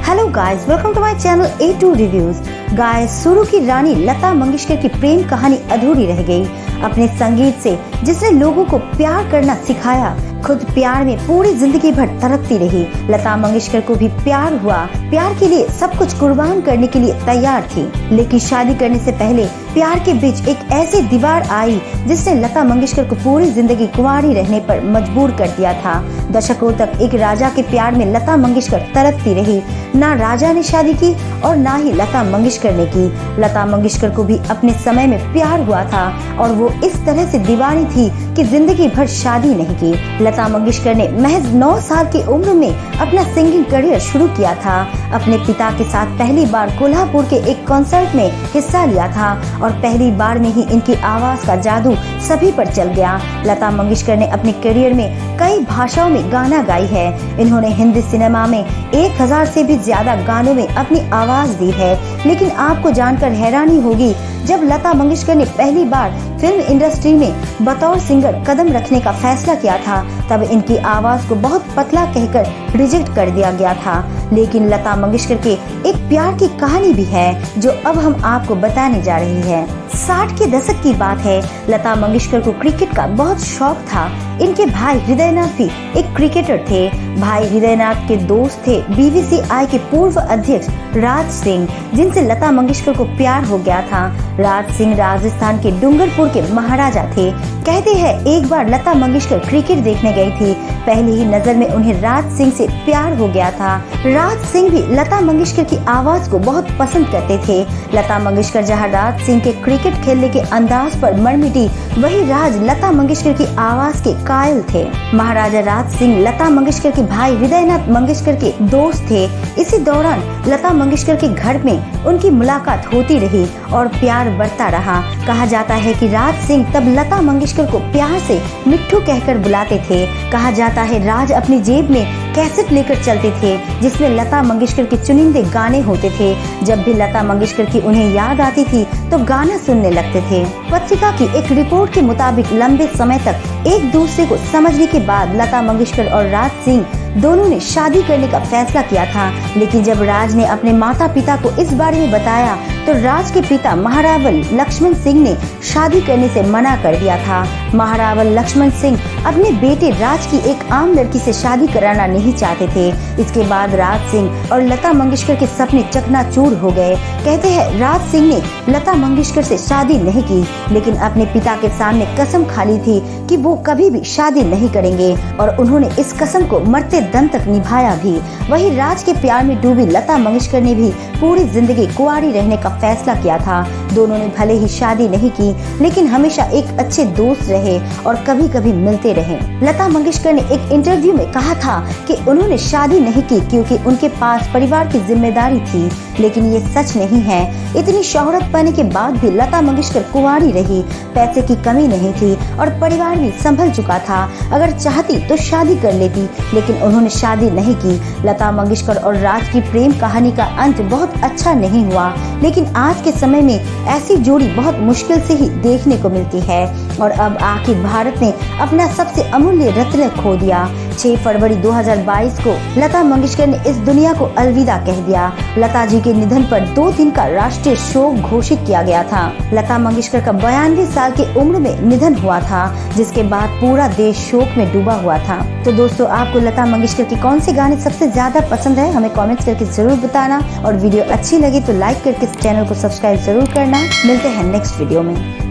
Hello guys, welcome to my channel A2 reviews. Guys, शुरू की रानी लता मंगेशकर की प्रेम कहानी अधूरी रह गई। अपने संगीत से जिसने लोगों को प्यार करना सिखाया, खुद प्यार में पूरी जिंदगी भर तड़पती रही। लता मंगेशकर को भी प्यार हुआ, प्यार के लिए सब कुछ कुर्बान करने के लिए तैयार थी। लेकिन शादी करने से पहले प्यार के बीच एक ऐसी दीवार आई जिसने लता मंगेशकर को पूरी जिंदगी कुंवारी रहने पर मजबूर कर दिया था। दशकों तक एक राजा के प्यार में लता मंगेशकर तड़पती रही। ना राजा ने शादी की और ना ही लता मंगेशकर ने की। लता मंगेशकर को भी अपने समय में प्यार हुआ था और वो इस तरह से दीवानी थी कि जिंदगी भर शादी नहीं की। लता मंगेशकर ने महज 9 साल की उम्र में अपना सिंगिंग करियर शुरू किया था। अपने पिता के साथ पहली बार कोल्हापुर के एक कॉन्सर्ट में हिस्सा लिया था और पहली बार में ही इनकी आवाज का जादू सभी पर चल गया। लता मंगेशकर ने अपने करियर में कई भाषाओं में गाना गाई है। इन्होंने हिंदी सिनेमा में 1000 से भी ज्यादा गानों में अपनी आवाज दी है। लेकिन आपको जानकर हैरानी होगी, जब लता मंगेशकर ने पहली बार फिल्म इंडस्ट्री में बतौर सिंगर कदम रखने का फैसला किया था, तब इनकी आवाज को बहुत पतला कहकर रिजेक्ट कर दिया गया था। लेकिन लता मंगेशकर के एक प्यार की कहानी भी है जो अब हम आपको बताने जा रही है। 60 के दशक की बात है। लता मंगेशकर को क्रिकेट का बहुत शौक था। इनके भाई हृदयनाथ भी एक क्रिकेटर थे। भाई हृदयनाथ के दोस्त थे BBCI के पूर्व अध्यक्ष राज सिंह, जिनसे लता मंगेशकर को प्यार हो गया था। राज सिंह राजस्थान के डूंगरपुर के महाराजा थे। कहते हैं एक बार लता मंगेशकर क्रिकेट देखने गई थी। पहली ही नजर में उन्हें राज सिंह से प्यार हो गया था। राज सिंह भी लता मंगेशकर की आवाज को बहुत पसंद करते थे। लता मंगेशकर जहां राज सिंह के क्रिकेट खेलने के अंदाज पर मरमिटी, वही राज लता मंगेशकर की आवाज के कायल थे। महाराजा राज सिंह लता मंगेशकर के भाई हृदयनाथ मंगेशकर के दोस्त थे। इसी दौरान लता मंगेशकर के घर में उनकी मुलाकात होती रही और प्यार बढ़ता रहा। कहा जाता है कि राज सिंह तब लता मंगेशकर को प्यार से मिट्ठू कहकर बुलाते थे। कहा जाता है राज अपनी जेब में कैसेट लेकर चलते थे जिसमें लता मंगेशकर के चुनिंदे गाने होते थे। जब भी लता मंगेशकर की उन्हें याद आती थी तो गाना सुनने लगते थे। पत्रिका की एक रिपोर्ट के मुताबिक लंबे समय तक एक दूसरे को समझने के बाद लता मंगेशकर और राज सिंह दोनों ने शादी करने का फैसला किया था। लेकिन जब राज ने अपने माता पिता को इस बारे में बताया तो राज के पिता महारावल लक्ष्मण सिंह ने शादी करने से मना कर दिया था। महारावल लक्ष्मण सिंह अपने बेटे राज की एक आम लड़की से शादी कराना नहीं चाहते थे। इसके बाद राज सिंह और लता मंगेशकर के सपने चकनाचूर हो गए। कहते हैं राज सिंह ने लता मंगेशकर से शादी नहीं की, लेकिन अपने पिता के सामने कसम खा ली थी कि वो कभी भी शादी नहीं करेंगे और उन्होंने इस कसम को मरते दम तक निभाया भी। वही राज के प्यार में डूबी लता मंगेशकर ने भी पूरी जिंदगी कुंवारी रहने का फैसला किया था। दोनों ने भले ही शादी नहीं की, लेकिन हमेशा एक अच्छे दोस्त रहे और कभी कभी मिलते रहे। लता मंगेशकर ने एक इंटरव्यू में कहा था कि उन्होंने शादी नहीं की क्योंकि उनके पास परिवार की जिम्मेदारी थी, लेकिन ये सच नहीं है। इतनी शोहरत पाने के बाद भी लता मंगेशकर कुंवारी रही। पैसे की कमी नहीं थी और परिवार भी संभल चुका था। अगर चाहती तो शादी कर लेती, लेकिन उन्होंने शादी नहीं की। लता मंगेशकर और राज की प्रेम कहानी का अंत बहुत अच्छा नहीं हुआ, लेकिन आज के समय में ऐसी जोड़ी बहुत मुश्किल से ही देखने को मिलती है। और अब आखिर भारत ने अपना सबसे अमूल्य रत्न खो दिया। 6 फरवरी 2022 को लता मंगेशकर ने इस दुनिया को अलविदा कह दिया। लता जी के निधन पर 2 दिन का राष्ट्रीय शोक घोषित किया गया था। लता मंगेशकर का 92 साल की उम्र में निधन हुआ था, जिसके बाद पूरा देश शोक में डूबा हुआ था। तो दोस्तों, आपको लता मंगेशकर के कौन से गाने सबसे ज्यादा पसंद है, हमें कमेंट्स करके जरूर बताना। और वीडियो अच्छी लगी तो लाइक करके इस चैनल को सब्सक्राइब जरूर करना। मिलते हैं नेक्स्ट वीडियो में।